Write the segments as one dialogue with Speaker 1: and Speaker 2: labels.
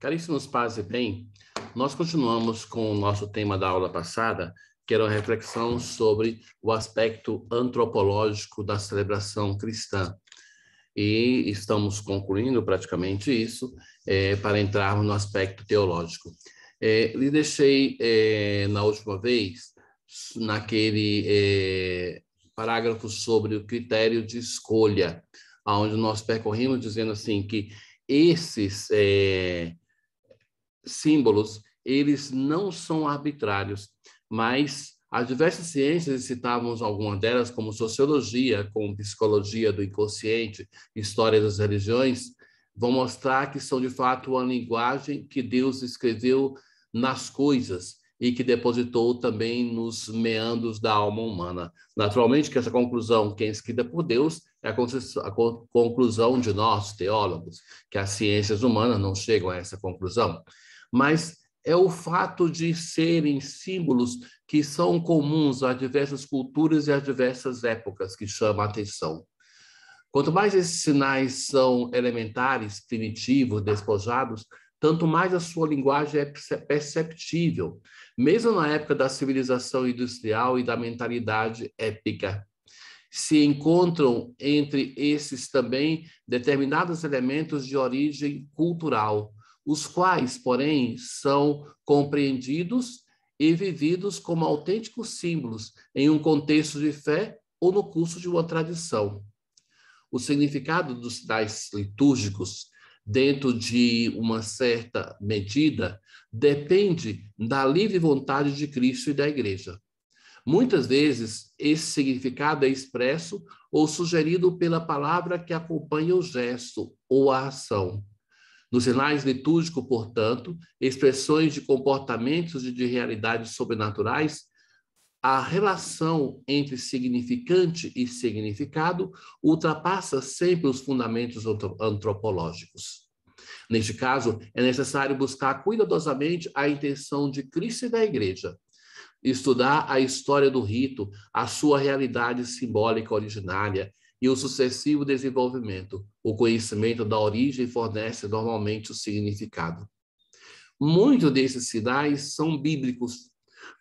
Speaker 1: Caríssimos paz e bem, nós continuamos com o nosso tema da aula passada, que era uma reflexão sobre o aspecto antropológico da celebração cristã. E estamos concluindo praticamente isso para entrarmos no aspecto teológico. Lhe deixei na última vez, naquele parágrafo sobre o critério de escolha, onde nós percorrimos dizendo assim que esses símbolos, eles não são arbitrários, mas as diversas ciências, citávamos algumas delas, como sociologia, como psicologia do inconsciente, história das religiões, vão mostrar que são, de fato, uma linguagem que Deus escreveu nas coisas e que depositou também nos meandros da alma humana. Naturalmente que essa conclusão, que é escrita por Deus, é a conclusão de nós, teólogos, que as ciências humanas não chegam a essa conclusão. Mas é o fato de serem símbolos que são comuns a diversas culturas e a diversas épocas que chama a atenção. Quanto mais esses sinais são elementares, primitivos, despojados, tanto mais a sua linguagem é perceptível, mesmo na época da civilização industrial e da mentalidade épica. Se encontram entre esses também determinados elementos de origem cultural, os quais, porém, são compreendidos e vividos como autênticos símbolos em um contexto de fé ou no curso de uma tradição. O significado dos sinais litúrgicos, dentro de uma certa medida, depende da livre vontade de Cristo e da Igreja. Muitas vezes, esse significado é expresso ou sugerido pela palavra que acompanha o gesto ou a ação. Nos sinais litúrgicos, portanto, expressões de comportamentos e de realidades sobrenaturais, a relação entre significante e significado ultrapassa sempre os fundamentos antropológicos. Neste caso, é necessário buscar cuidadosamente a intenção de Cristo e da Igreja, estudar a história do rito, a sua realidade simbólica originária e o sucessivo desenvolvimento. O conhecimento da origem fornece normalmente o significado. Muitos desses sinais são bíblicos,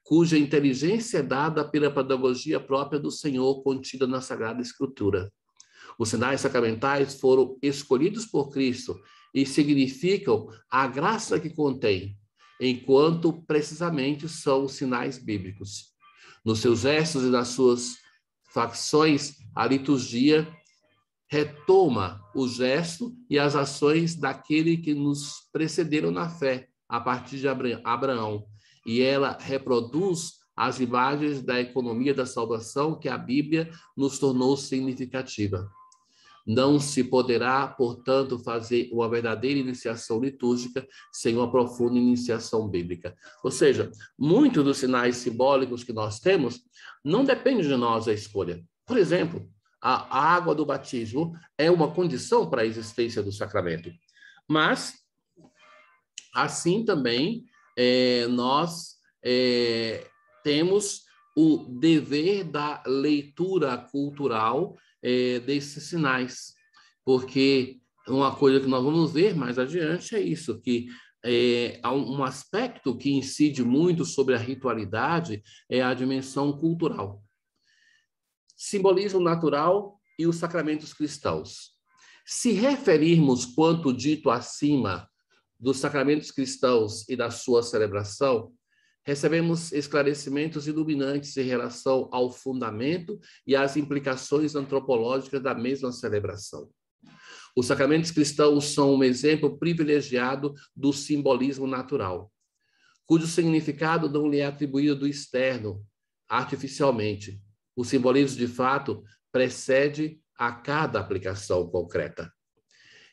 Speaker 1: cuja inteligência é dada pela pedagogia própria do Senhor contida na Sagrada Escritura. Os sinais sacramentais foram escolhidos por Cristo e significam a graça que contém, enquanto precisamente são os sinais bíblicos. Nos seus gestos e nas suas facções, a liturgia retoma o gesto e as ações daquele que nos precederam na fé, a partir de Abraão, e ela reproduz as imagens da economia da salvação que a Bíblia nos tornou significativa. Não se poderá, portanto, fazer uma verdadeira iniciação litúrgica sem uma profunda iniciação bíblica. Ou seja, muitos dos sinais simbólicos que nós temos não depende de nós a escolha. Por exemplo, a água do batismo é uma condição para a existência do sacramento. Mas, assim também, nós temos o dever da leitura cultural desses sinais, porque uma coisa que nós vamos ver mais adiante é isso, que há um aspecto que incide muito sobre a ritualidade, é a dimensão cultural. Simbolismo natural e os sacramentos cristãos. Se referirmos quanto dito acima dos sacramentos cristãos e da sua celebração, recebemos esclarecimentos iluminantes em relação ao fundamento e às implicações antropológicas da mesma celebração. Os sacramentos cristãos são um exemplo privilegiado do simbolismo natural, cujo significado não lhe é atribuído do externo, artificialmente. O simbolismo, de fato, precede a cada aplicação concreta.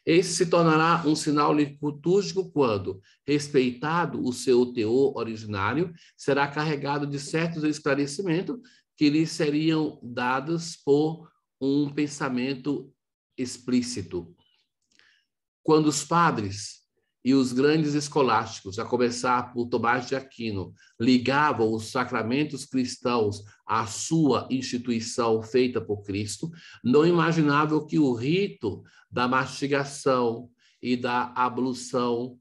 Speaker 1: Esse se tornará um sinal litúrgico quando, respeitado o seu teor originário, será carregado de certos esclarecimentos que lhe seriam dados por um pensamento explícito. Quando os padres e os grandes escolásticos, a começar por Tomás de Aquino, ligavam os sacramentos cristãos à sua instituição feita por Cristo, não imaginavam que o rito da mastigação e da ablução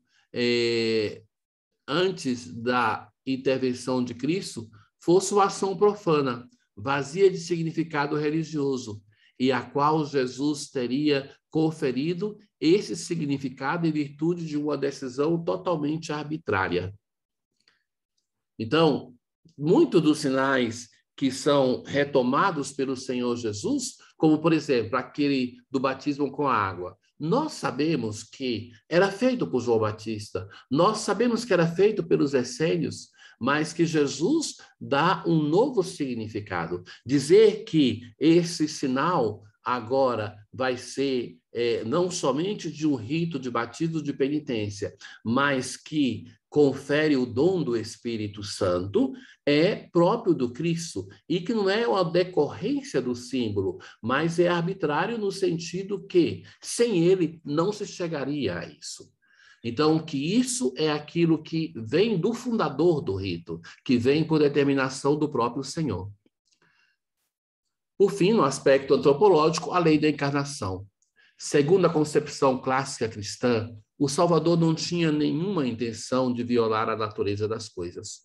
Speaker 1: antes da intervenção de Cristo, fosse uma ação profana, vazia de significado religioso, e a qual Jesus teria conferido esse significado em virtude de uma decisão totalmente arbitrária. Então, muitos dos sinais que são retomados pelo Senhor Jesus, como, por exemplo, aquele do batismo com a água, nós sabemos que era feito por João Batista, nós sabemos que era feito pelos essênios, mas que Jesus dá um novo significado. Dizer que esse sinal agora vai ser não somente de um rito de batismo de penitência, mas que confere o dom do Espírito Santo, é próprio do Cristo, e que não é uma decorrência do símbolo, mas é arbitrário no sentido que, sem ele, não se chegaria a isso. Então, que isso é aquilo que vem do fundador do rito, que vem por determinação do próprio Senhor. Por fim, no aspecto antropológico, a lei da encarnação. Segundo a concepção clássica cristã, o Salvador não tinha nenhuma intenção de violar a natureza das coisas.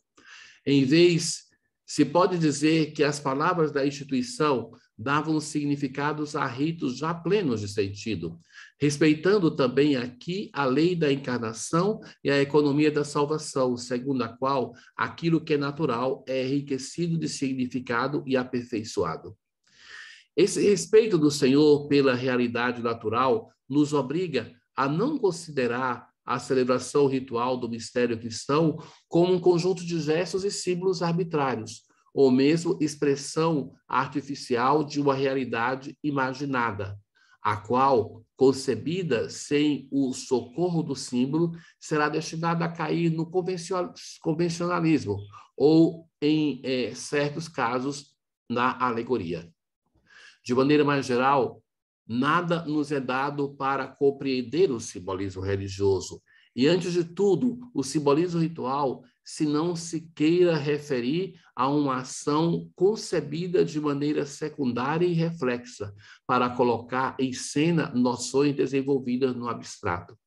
Speaker 1: Em vez, se pode dizer que as palavras da instituição davam significados a ritos já plenos de sentido, respeitando também aqui a lei da encarnação e a economia da salvação, segundo a qual aquilo que é natural é enriquecido de significado e aperfeiçoado. Esse respeito do Senhor pela realidade natural nos obriga a não considerar a celebração ritual do mistério cristão como um conjunto de gestos e símbolos arbitrários, ou mesmo expressão artificial de uma realidade imaginada, a qual, concebida sem o socorro do símbolo, será destinada a cair no convencionalismo ou, em certos casos, na alegoria. De maneira mais geral, nada nos é dado para compreender o simbolismo religioso. E, antes de tudo, o simbolismo ritual, se não se queira referir a uma ação concebida de maneira secundária e reflexa, para colocar em cena noções desenvolvidas no abstrato.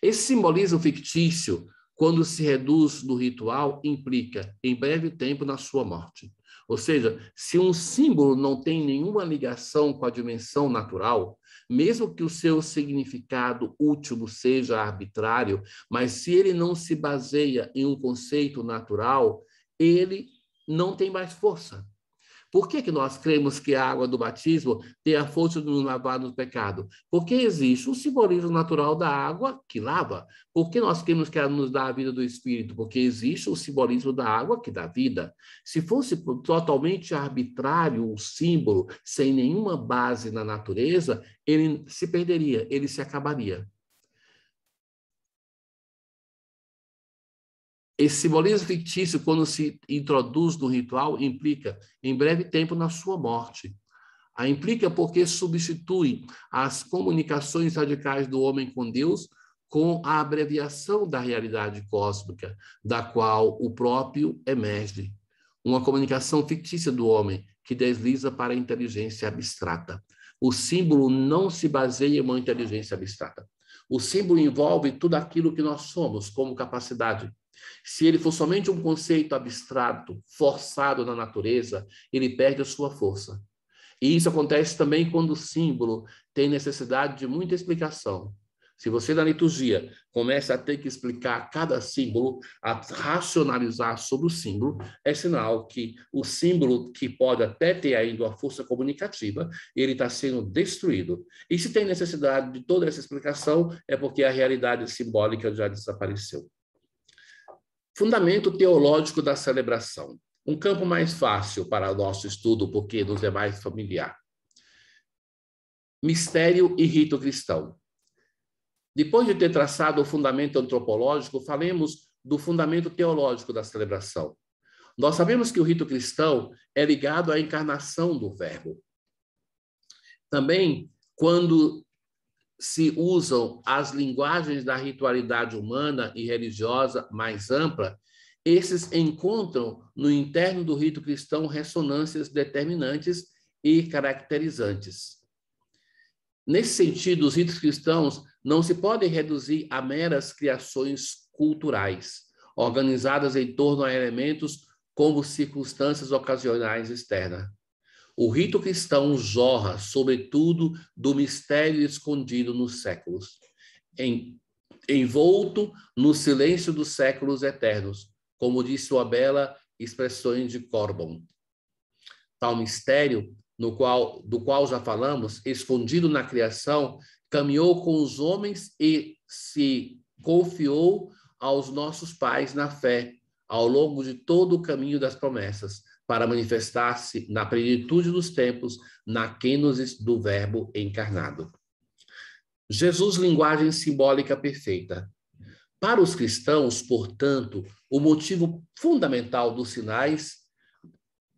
Speaker 1: Esse simbolismo fictício, quando se reduz no ritual, implica, em breve tempo, na sua morte. Ou seja, se um símbolo não tem nenhuma ligação com a dimensão natural, mesmo que o seu significado último seja arbitrário, mas se ele não se baseia em um conceito natural, ele não tem mais força. Por que nós cremos que a água do batismo tem a força de nos lavar do pecado? Porque existe um simbolismo natural da água que lava. Por que nós cremos que ela nos dá a vida do Espírito? Porque existe o simbolismo da água que dá vida. Se fosse totalmente arbitrário o símbolo, sem nenhuma base na natureza, ele se perderia, ele se acabaria. Esse simbolismo fictício, quando se introduz no ritual, implica, em breve tempo, na sua morte. A implica porque substitui as comunicações radicais do homem com Deus com a abreviação da realidade cósmica, da qual o próprio emerge. Uma comunicação fictícia do homem que desliza para a inteligência abstrata. O símbolo não se baseia em uma inteligência abstrata. O símbolo envolve tudo aquilo que nós somos como capacidade. Se ele for somente um conceito abstrato, forçado na natureza, ele perde a sua força. E isso acontece também quando o símbolo tem necessidade de muita explicação. Se você, na liturgia, começa a ter que explicar cada símbolo, a racionalizar sobre o símbolo, é sinal que o símbolo, que pode até ter ainda uma força comunicativa, ele está sendo destruído. E se tem necessidade de toda essa explicação, é porque a realidade simbólica já desapareceu. Fundamento teológico da celebração. Um campo mais fácil para o nosso estudo, porque nos é mais familiar. Mistério e rito cristão. Depois de ter traçado o fundamento antropológico, falemos do fundamento teológico da celebração. Nós sabemos que o rito cristão é ligado à encarnação do Verbo. Também, quando se usam as linguagens da ritualidade humana e religiosa mais ampla, esses encontram no interno do rito cristão ressonâncias determinantes e caracterizantes. Nesse sentido, os ritos cristãos não se podem reduzir a meras criações culturais, organizadas em torno a elementos como circunstâncias ocasionais externas. O rito cristão jorra, sobretudo, do mistério escondido nos séculos, envolto no silêncio dos séculos eternos, como disse uma bela expressão de Corbon. Tal mistério, do qual já falamos, escondido na criação, caminhou com os homens e se confiou aos nossos pais na fé, ao longo de todo o caminho das promessas, para manifestar-se na plenitude dos tempos, na kenosis do Verbo encarnado. Jesus, linguagem simbólica perfeita. Para os cristãos, portanto, o motivo fundamental dos sinais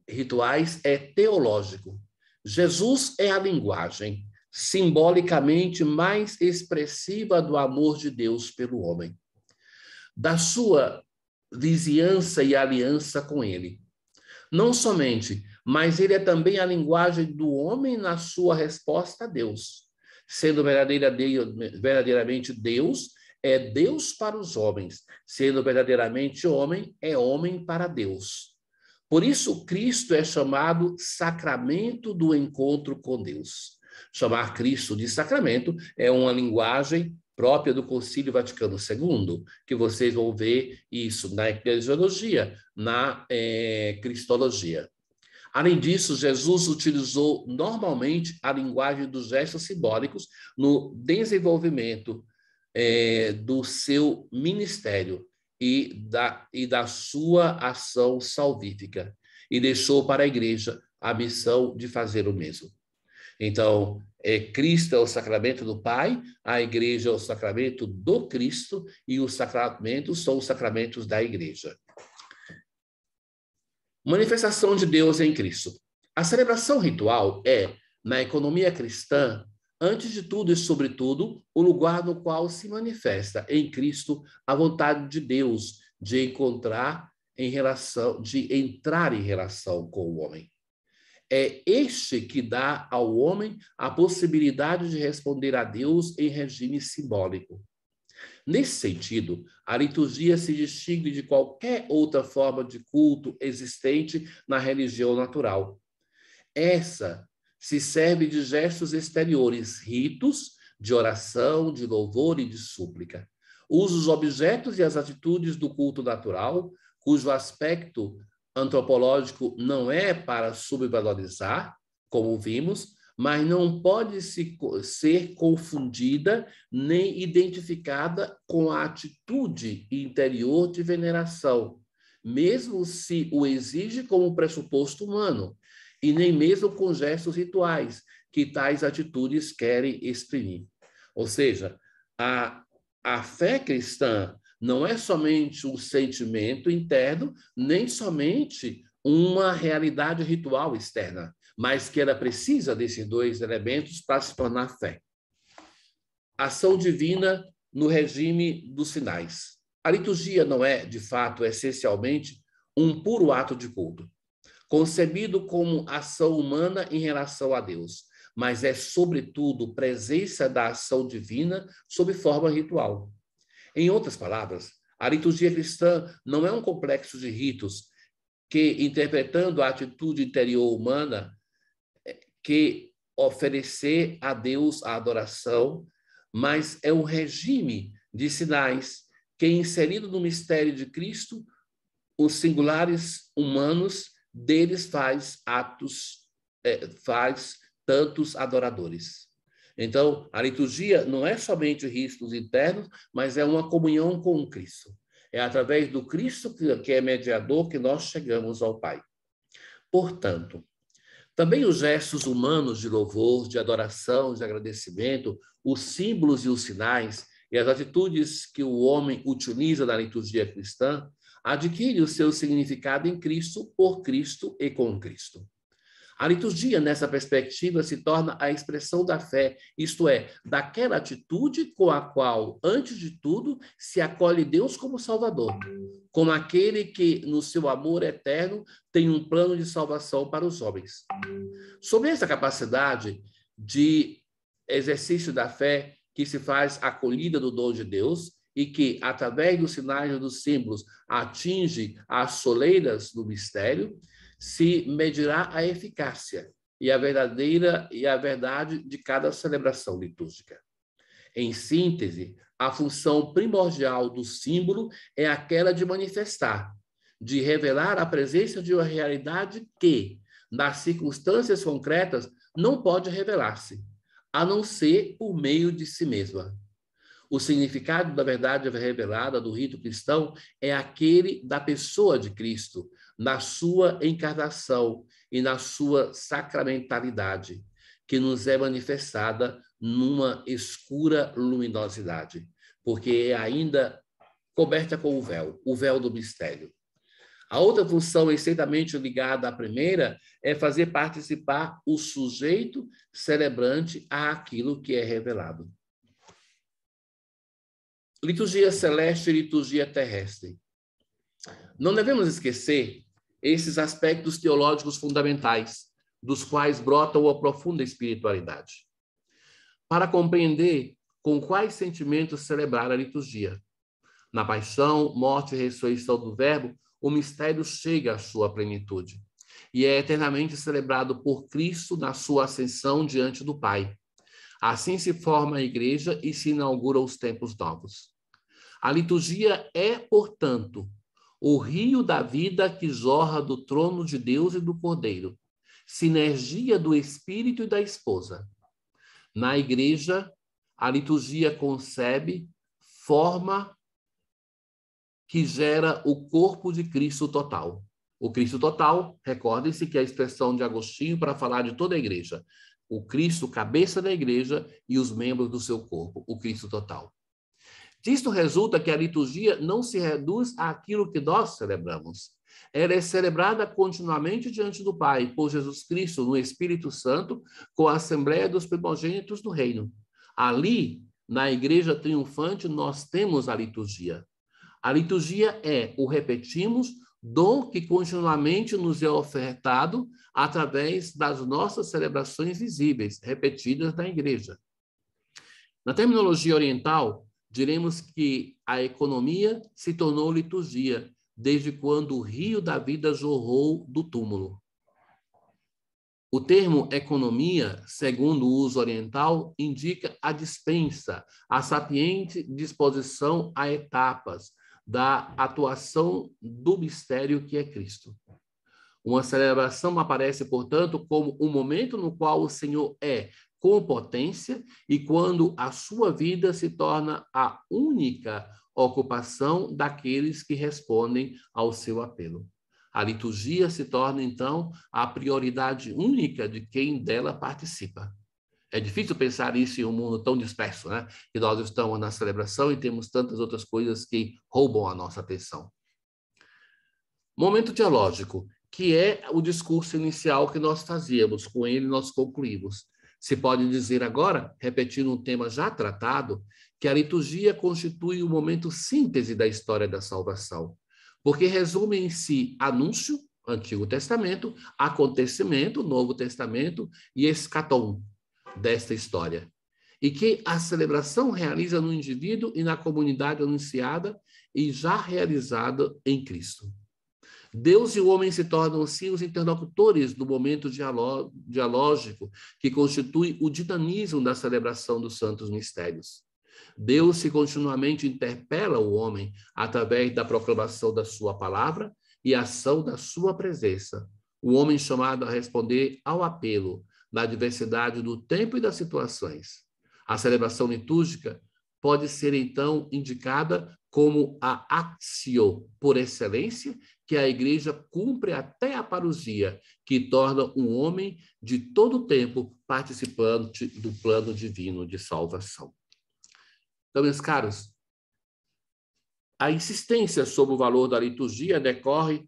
Speaker 1: rituais é teológico. Jesus é a linguagem simbolicamente mais expressiva do amor de Deus pelo homem, da sua vizinhança e aliança com ele. Não somente, mas ele é também a linguagem do homem na sua resposta a Deus. Sendo verdadeiramente Deus, é Deus para os homens. Sendo verdadeiramente homem, é homem para Deus. Por isso, Cristo é chamado sacramento do encontro com Deus. Chamar Cristo de sacramento é uma linguagem própria do Concílio Vaticano II, que vocês vão ver isso na eclesiologia, na cristologia. Além disso, Jesus utilizou normalmente a linguagem dos gestos simbólicos no desenvolvimento do seu ministério e da sua ação salvífica, e deixou para a igreja a missão de fazer o mesmo. Então, Cristo é o sacramento do Pai, a igreja é o sacramento do Cristo, e os sacramentos são os sacramentos da igreja. Manifestação de Deus em Cristo. A celebração ritual é, na economia cristã, antes de tudo e sobretudo, o lugar no qual se manifesta em Cristo a vontade de Deus de entrar em relação com o homem. É este que dá ao homem a possibilidade de responder a Deus em regime simbólico. Nesse sentido, a liturgia se distingue de qualquer outra forma de culto existente na religião natural. Essa se serve de gestos exteriores, ritos de oração, de louvor e de súplica. Usa os objetos e as atitudes do culto natural, cujo aspecto antropológico não é para subvalorizar, como vimos, mas não pode ser confundida nem identificada com a atitude interior de veneração, mesmo se o exige como pressuposto humano, e nem mesmo com gestos rituais que tais atitudes querem exprimir. Ou seja, a fé cristã não é somente um sentimento interno, nem somente uma realidade ritual externa, mas que ela precisa desses dois elementos para se tornar fé. Ação divina no regime dos sinais. A liturgia não é, de fato, essencialmente, um puro ato de culto, concebido como ação humana em relação a Deus, mas é, sobretudo, presença da ação divina sob forma ritual. Em outras palavras, a liturgia cristã não é um complexo de ritos que, interpretando a atitude interior humana, que oferecer a Deus a adoração, mas é um regime de sinais que, inserido no mistério de Cristo, os singulares humanos deles faz tantos adoradores. Então, a liturgia não é somente ritos internos, mas é uma comunhão com o Cristo. É através do Cristo, que é mediador, que nós chegamos ao Pai. Portanto, também os gestos humanos de louvor, de adoração, de agradecimento, os símbolos e os sinais e as atitudes que o homem utiliza na liturgia cristã adquirem o seu significado em Cristo, por Cristo e com Cristo. A liturgia, nessa perspectiva, se torna a expressão da fé, isto é, daquela atitude com a qual, antes de tudo, se acolhe Deus como Salvador, como aquele que, no seu amor eterno, tem um plano de salvação para os homens. Sobre essa capacidade de exercício da fé que se faz acolhida do dom de Deus e que, através dos sinais e dos símbolos, atinge as soleiras do mistério, se medirá a eficácia e a verdade de cada celebração litúrgica. Em síntese, a função primordial do símbolo é aquela de manifestar, de revelar a presença de uma realidade que, nas circunstâncias concretas, não pode revelar-se, a não ser por meio de si mesma. O significado da verdade revelada do rito cristão é aquele da pessoa de Cristo, na sua encarnação e na sua sacramentalidade, que nos é manifestada numa escura luminosidade, porque é ainda coberta com o véu do mistério. A outra função estreitamente ligada à primeira é fazer participar o sujeito celebrante àquilo que é revelado. Liturgia celeste e liturgia terrestre. Não devemos esquecer esses aspectos teológicos fundamentais, dos quais brota uma profunda espiritualidade. Para compreender com quais sentimentos celebrar a liturgia. Na paixão, morte e ressurreição do Verbo, o mistério chega à sua plenitude e é eternamente celebrado por Cristo na sua ascensão diante do Pai. Assim se forma a igreja e se inauguram os tempos novos. A liturgia é, portanto, o rio da vida que jorra do trono de Deus e do Cordeiro, sinergia do Espírito e da esposa. Na igreja, a liturgia concebe, forma que gera o corpo de Cristo total. O Cristo total, recordem-se que é a expressão de Agostinho para falar de toda a igreja. O Cristo, cabeça da igreja, e os membros do seu corpo, o Cristo total. Disto resulta que a liturgia não se reduz àquilo que nós celebramos. Ela é celebrada continuamente diante do Pai, por Jesus Cristo, no Espírito Santo, com a Assembleia dos Primogênitos do Reino. Ali, na Igreja Triunfante, nós temos a liturgia. A liturgia é, o repetimos, dom que continuamente nos é ofertado através das nossas celebrações visíveis, repetidas na igreja. Na terminologia oriental, diremos que a economia se tornou liturgia, desde quando o rio da vida jorrou do túmulo. O termo economia, segundo o uso oriental, indica a dispensa, a sapiente disposição a etapas da atuação do mistério que é Cristo. Uma celebração aparece, portanto, como um momento no qual o Senhor é com potência e quando a sua vida se torna a única ocupação daqueles que respondem ao seu apelo. A liturgia se torna, então, a prioridade única de quem dela participa. É difícil pensar isso em um mundo tão disperso, né? Que nós estamos na celebração e temos tantas outras coisas que roubam a nossa atenção. Momento teológico, que é o discurso inicial que nós fazíamos, com ele nós concluímos. Se pode dizer agora, repetindo um tema já tratado, que a liturgia constitui o momento síntese da história da salvação, porque resume em si anúncio, Antigo Testamento, acontecimento, Novo Testamento e escatom desta história. E que a celebração realiza no indivíduo e na comunidade anunciada e já realizada em Cristo. Deus e o homem se tornam, assim, os interlocutores do momento dialógico que constitui o dinamismo da celebração dos santos mistérios. Deus se continuamente interpela o homem através da proclamação da sua palavra e ação da sua presença. O homem chamado a responder ao apelo da diversidade do tempo e das situações. A celebração litúrgica pode ser, então, indicada como a actio por excelência que a igreja cumpre até a parousia, que torna um homem de todo o tempo participante do plano divino de salvação. Então, meus caros, a insistência sobre o valor da liturgia decorre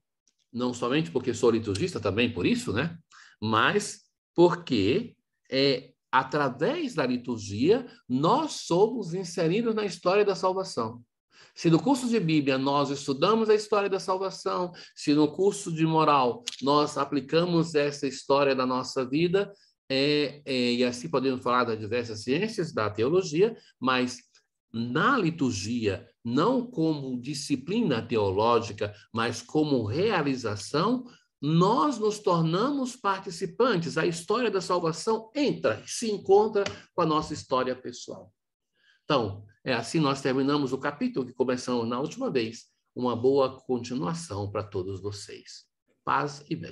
Speaker 1: não somente porque sou liturgista, também por isso, né? Mas porque através da liturgia nós somos inseridos na história da salvação. Se no curso de Bíblia nós estudamos a história da salvação, se no curso de moral nós aplicamos essa história da nossa vida, e assim podemos falar das diversas ciências da teologia, mas na liturgia, não como disciplina teológica, mas como realização, nós nos tornamos participantes. A história da salvação entra e se encontra com a nossa história pessoal. Então, assim nós terminamos o capítulo que começamos na última vez. Uma boa continuação para todos vocês. Paz e bem.